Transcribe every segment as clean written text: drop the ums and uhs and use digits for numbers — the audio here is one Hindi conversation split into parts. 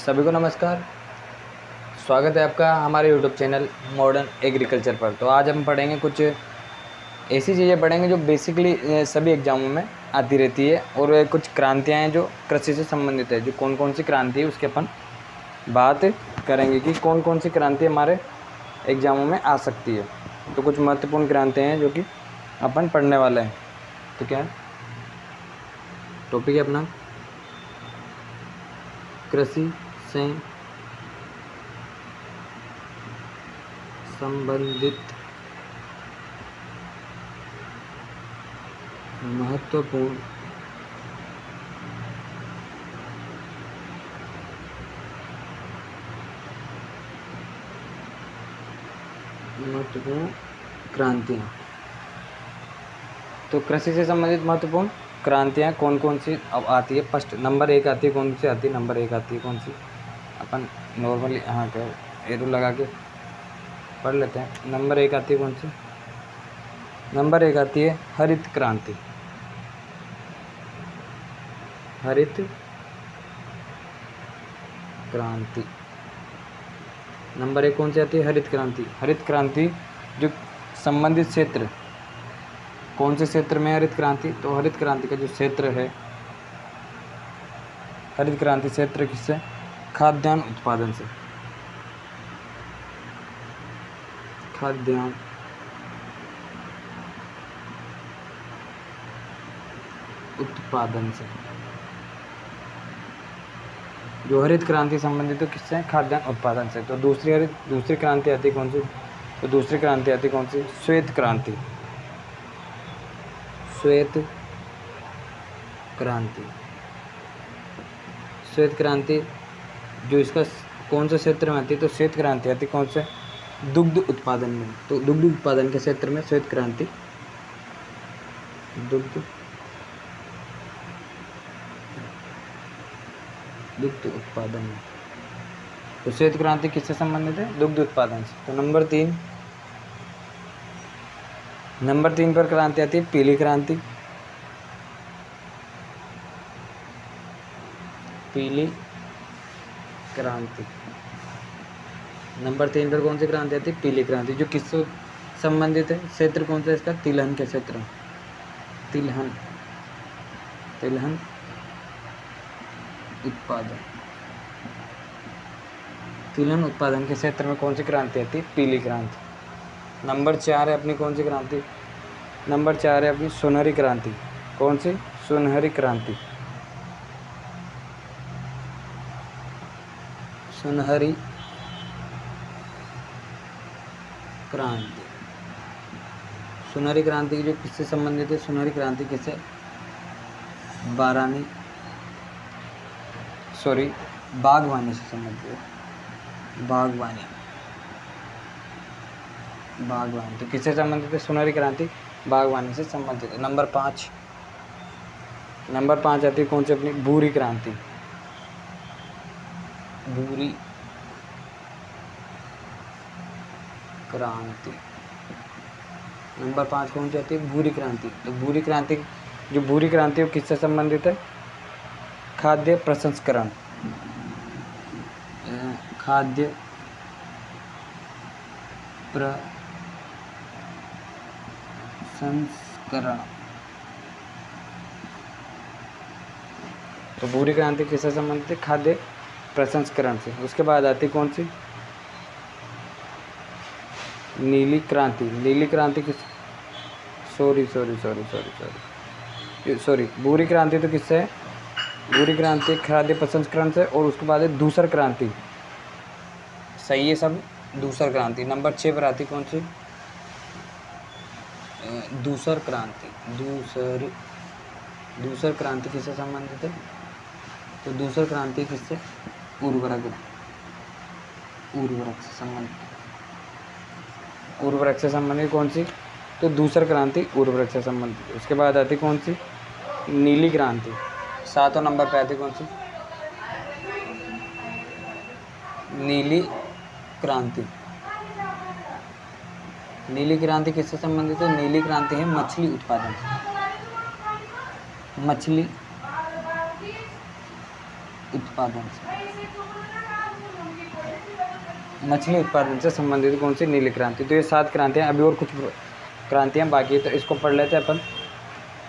सभी को नमस्कार। स्वागत है आपका हमारे यूट्यूब चैनल मॉडर्न एग्रीकल्चर पर। तो आज हम पढ़ेंगे कुछ ऐसी चीज़ें पढ़ेंगे जो बेसिकली सभी एग्जामों में आती रहती है, और कुछ क्रांतियाँ हैं जो कृषि से संबंधित है। जो कौन कौन सी क्रांति है उसके अपन बात करेंगे कि कौन कौन सी क्रांति हमारे एग्जामों में आ सकती है। तो कुछ महत्वपूर्ण क्रांतियाँ हैं जो कि अपन पढ़ने वाले हैं। तो क्या है टॉपिक है अपना, कृषि से संबंधित महत्वपूर्ण क्रांतियाँ। तो कृषि से संबंधित महत्वपूर्ण क्रांतियाँ कौन कौन सी अब आती है। फर्स्ट नंबर 1 आती है, कौन सी आती है? नंबर 1 आती है कौन सी? अपन नॉर्मली हाँ क्या एरो लगा के पढ़ लेते हैं। नंबर 1 आती है कौन सी? नंबर 1 आती है हरित क्रांति। हरित क्रांति नंबर 1 कौन सी आती है? हरित क्रांति। हरित क्रांति जो संबंधित क्षेत्र, कौन से क्षेत्र में हरित क्रांति? तो हरित क्रांति का जो क्षेत्र है, हरित क्रांति क्षेत्र किससे? खाद्यान्न उत्पादन से। खाद्यान्न उत्पादन से जो हरित क्रांति संबंधित तो किससे? खाद्यान्न उत्पादन से। तो दूसरी क्रांति आती है कौन सी? तो दूसरी क्रांति आती है कौन सी? श्वेत क्रांति। श्वेत क्रांति। श्वेत क्रांति जो इसका कौन से क्षेत्र में आती है? तो श्वेत क्रांति आती है कौन से? दुग्ध उत्पादन में। तो दुग्ध उत्पादन के क्षेत्र में श्वेत क्रांति, दुग्ध उत्पादन में। तो श्वेत क्रांति किससे संबंधित है? दुग्ध उत्पादन से। तो नंबर 3 पर क्रांति आती है पीली क्रांति। पीली क्रांति नंबर 3 पर कौन सी क्रांति आती है? पीली क्रांति। जो किससे संबंधित है? क्षेत्र कौन सा इसका? तिलहन के क्षेत्र। तिलहन उत्पादन। तिलहन उत्पादन के क्षेत्र में कौन सी क्रांति आती है? पीली क्रांति। नंबर 4 है अपनी कौन सी क्रांति? नंबर 4 है अपनी सुनहरी क्रांति। कौन सी? सुनहरी क्रांति। सुनहरी क्रांति। सुनहरी क्रांति जो किससे संबंधित है? सुनहरी क्रांति किससे? बागवानी से संबंधित है। बागवानी। तो किससे संबंधित है? सुनहरी क्रांति बागवानी से संबंधित है। नंबर 5 आती है कौन सी अपनी? भूरी क्रांति। भूरी क्रांति। नंबर 5 कौन सी आती है? भूरी क्रांति। तो भूरी क्रांति है किससे संबंधित है? खाद्य प्रसंस्करण। खाद्य प्रसंस्करण। तो भूरी क्रांति किससे संबंधित है? खाद्य प्रसंस्करण से। उसके बाद आती कौन सी? नीली क्रांति। नीली क्रांति किस? भूरी क्रांति तो किससे है? भूरी क्रांति खाद्य प्रसंस्करण से। और उसके बाद है दूसर क्रांति। सही है सब? दूसर क्रांति। नंबर 6 पर आती कौन सी? दूसर क्रांति। दूसर क्रांति किससे संबंधित है? तो दूसर क्रांति किससे? उर्वरक से संबंधित कौन सी? तो दूसर क्रांति उर्वरक से संबंधित। उसके बाद आती कौन सी? नीली क्रांति। 7वें नंबर पे आती कौन सी? नीली क्रांति। नीली क्रांति किससे संबंधित है? नीली क्रांति है मछली उत्पादन। मछली उत्पादन से, मछली उत्पादन से संबंधित कौन सी नीली क्रांति। तो ये 7 क्रांतियाँ, अभी और कुछ क्रांतियाँ बाकी है, तो इसको पढ़ लेते हैं अपन।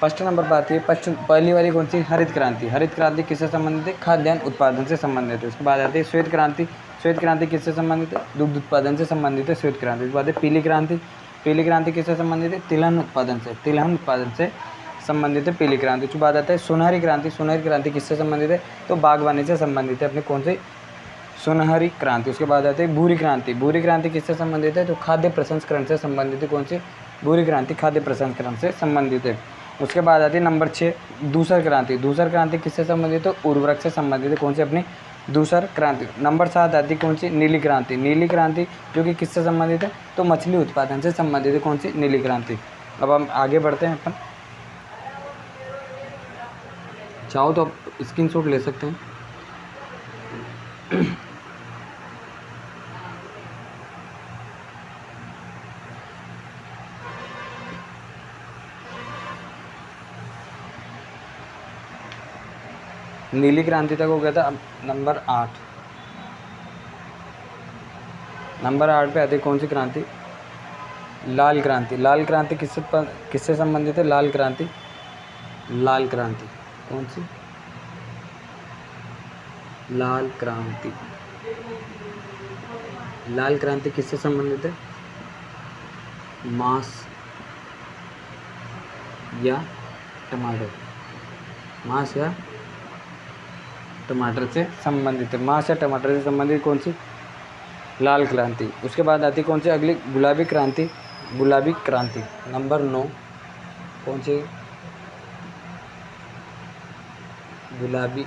फर्स्ट नंबर पर आती है पहली वाली कौन सी, हरित क्रांति। हरित क्रांति किससे संबंधित है, खाद्यान्न उत्पादन से संबंधित है। उसके बाद आती है श्वेत क्रांति। श्वेत क्रांति किससे संबंधित है, दुग्ध उत्पादन से संबंधित है श्वेत क्रांति। उसके बाद है पीली क्रांति। पीली क्रांति किससे संबंधित है, तिलहन उत्पादन से, तिलहन उत्पादन से संबंधित है पीली क्रांति। उसके बाद आता है सुनहरी क्रांति। सुनहरी क्रांति किससे संबंधित है, तो बागवानी से संबंधित है, अपने कौन से, सुनहरी क्रांति। उसके बाद आती है भूरी क्रांति। भूरी क्रांति किससे संबंधित है, तो खाद्य प्रसंस्करण से संबंधित है, कौन सी, भूरी क्रांति खाद्य प्रसंस्करण से संबंधित है। उसके बाद आती है नंबर 6 दूसर क्रांति। दूसर क्रांति किससे संबंधित है, उर्वरक से संबंधित है, कौन सी, अपनी दूसर क्रांति। नंबर 7 आती है कौन सी, नीली क्रांति। नीली क्रांति जो कि किससे संबंधित है, तो मछली उत्पादन से संबंधित है, कौन सी, नीली क्रांति। अब हम आगे बढ़ते हैं अपन, चाहो तो आप स्क्रीनशॉट ले सकते हैं। नीली क्रांति तक हो गया था। अब नंबर 8, नंबर 8 पे आती है कौन सी क्रांति, लाल क्रांति। लाल क्रांति किससे संबंधित है, लाल क्रांति, लाल क्रांति कौन सी, लाल क्रांति। लाल क्रांति किससे संबंधित है, मांस या टमाटर, मांस या टमाटर से संबंधित है, मांस या टमाटर से संबंधित कौन सी, लाल क्रांति। उसके बाद आती कौन सी अगली, गुलाबी क्रांति। गुलाबी क्रांति नंबर 9 कौन सी, गुलाबी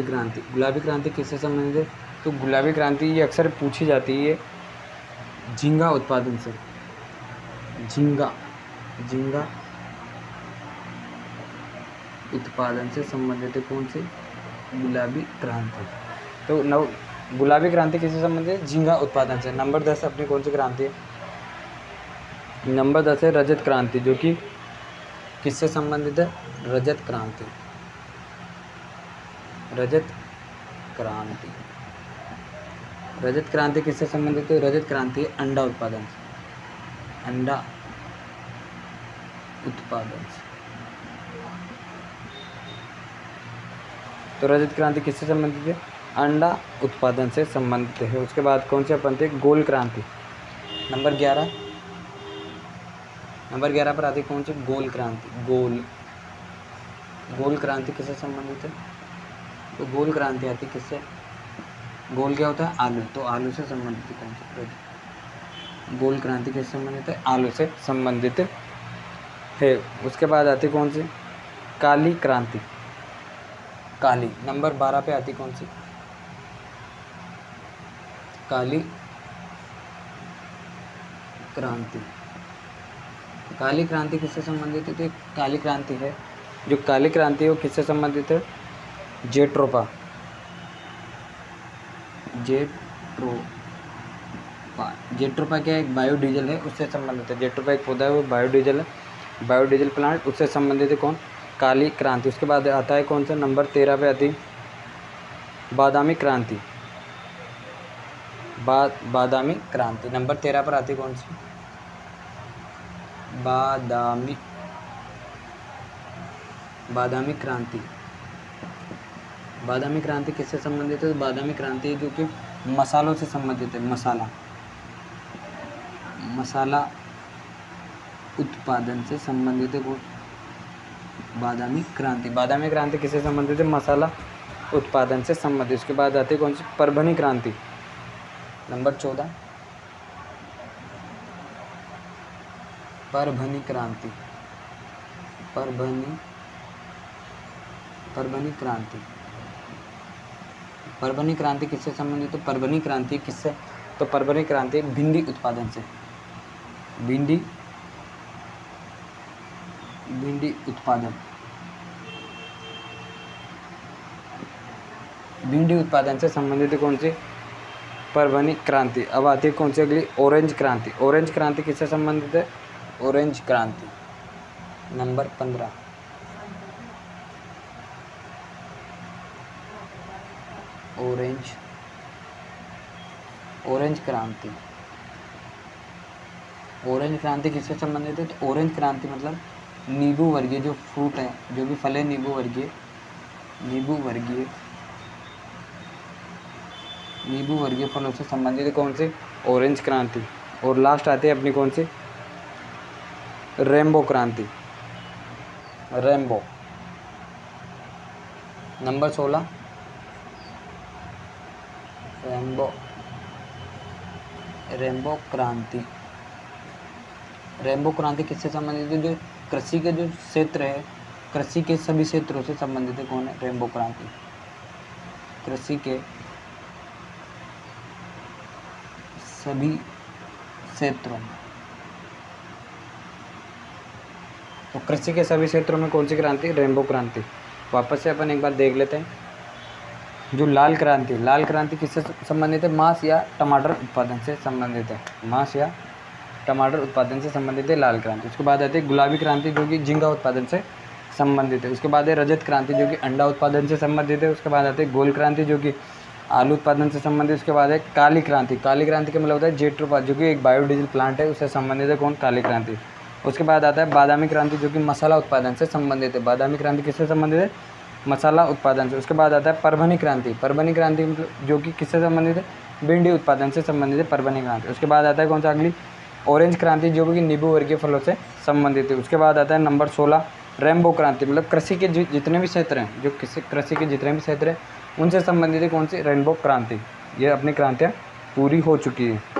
क्रांति। गुलाबी क्रांति किससे संबंधित है, तो गुलाबी क्रांति ये अक्सर पूछी जाती है झींगा उत्पादन से, झींगा उत्पादन से संबंधित है, कौन सी, गुलाबी क्रांति। तो गुलाबी क्रांति किससे संबंधित है, झींगा उत्पादन से। नंबर 10 अपनी कौन सी क्रांति है, नंबर 10 है रजत क्रांति, जो कि किससे संबंधित है, रजत क्रांति। रजत क्रांति, रजत क्रांति किससे संबंधित है, रजत क्रांति अंडा उत्पादन से, अंडा उत्पादन से। तो रजत क्रांति किससे संबंधित है, अंडा उत्पादन से संबंधित है। उसके बाद कौन से अपन थे, गोल क्रांति। नंबर 11, नंबर 11 पर आती कौन सी, गोल क्रांति। गोल क्रांति किससे संबंधित है, तो गोल क्रांति आती किससे, गोल क्या होता है, आलू, तो आलू से संबंधित है, कौन सी, गोल क्रांति किससे संबंधित है, आलू से संबंधित है। उसके बाद आती कौन सी, काली क्रांति। काली नंबर 12 पे आती कौन सी, काली क्रांति। काली क्रांति किससे संबंधित है, तो काली क्रांति है, जो काली क्रांति है वो किससे संबंधित है, जेट्रोपा क्या है, एक बायोडीजल है, उससे संबंधित है। जेट्रोपा एक पौधा है, वो बायोडीजल है, बायोडीजल प्लांट, उससे संबंधित है कौन, काली क्रांति। उसके बाद आता है कौन सा, नंबर 13 पे आती बादामी क्रांति। बादामी क्रांति नंबर 13 पर आती कौन सी, बादामी क्रांति। बादामी क्रांति किससे संबंधित है, बादामी क्रांति जो कि मसालों से संबंधित है, मसाला उत्पादन से संबंधित है, बादामी क्रांति। बादामी क्रांति किससे संबंधित है, मसाला उत्पादन से संबंधित। उसके बाद आती है कौन सी, परभनी क्रांति। नंबर 14 परभनी क्रांति। परभनी क्रांति किससे संबंधित है, परभनी क्रांति किससे, तो परभनी क्रांति भिंडी उत्पादन से, भिंडी उत्पादन से संबंधित है, कौन सी, परभनी क्रांति। अब आती है कौन सी अगली, ऑरेंज क्रांति। ऑरेंज क्रांति किससे संबंधित है, ऑरेंज क्रांति नंबर 15। ऑरेंज क्रांति। ऑरेंज क्रांति किससे संबंधित है? तो ऑरेंज क्रांति मतलब नींबू वर्गीय जो फ्रूट है, जो भी फल है नींबू वर्गीय फलों से संबंधित है। कौन से? ऑरेंज क्रांति। और लास्ट आती है अपनी कौन सी? रेनबो क्रांति। रेनबो नंबर 16 रेनबो क्रांति। रेनबो क्रांति किससे संबंधित है? जो कृषि के जो क्षेत्र है, कृषि के सभी क्षेत्रों से संबंधित है। कौन है? रेनबो क्रांति। कृषि के सभी क्षेत्रों में, तो कृषि के सभी क्षेत्रों में कौन सी क्रांति? रेनबो क्रांति। वापस से अपन एक बार देख लेते हैं। जो लाल क्रांति किससे संबंधित है? मांस या टमाटर उत्पादन से संबंधित है। मांस या टमाटर उत्पादन से संबंधित है लाल क्रांति। उसके बाद आती है गुलाबी क्रांति, जो कि झींगा उत्पादन से संबंधित है। उसके बाद है रजत क्रांति, जो कि अंडा उत्पादन से संबंधित है। उसके बाद आती है गोल क्रांति, जो कि आलू उत्पादन से संबंधित। उसके बाद है काली क्रांति का मतलब होता है जेट्रोफा, जो कि एक बायोडीजल प्लांट है, उससे संबंधित है। कौन? काली क्रांति। उसके बाद आता है बादामी क्रांति, जो कि मसाला उत्पादन से संबंधित है। बादामी क्रांति किससे संबंधित है? मसाला उत्पादन से। उसके बाद आता है परभनी क्रांति मतलब जो कि किससे संबंधित है? भिंडी उत्पादन से संबंधित है, परभनी क्रांति। उसके बाद आता है कौन सा? अगली ऑरेंज क्रांति, जो कि नींबू वर्गीय फलों से संबंधित है। उसके बाद आता है नंबर 16 रेनबो क्रांति, मतलब कृषि के जितने भी क्षेत्र हैं, जो कृषि के जितने भी क्षेत्र हैं उनसे संबंधित है। कौन सी? रेनबो क्रांति। ये अपनी क्रांतियाँ पूरी हो चुकी है।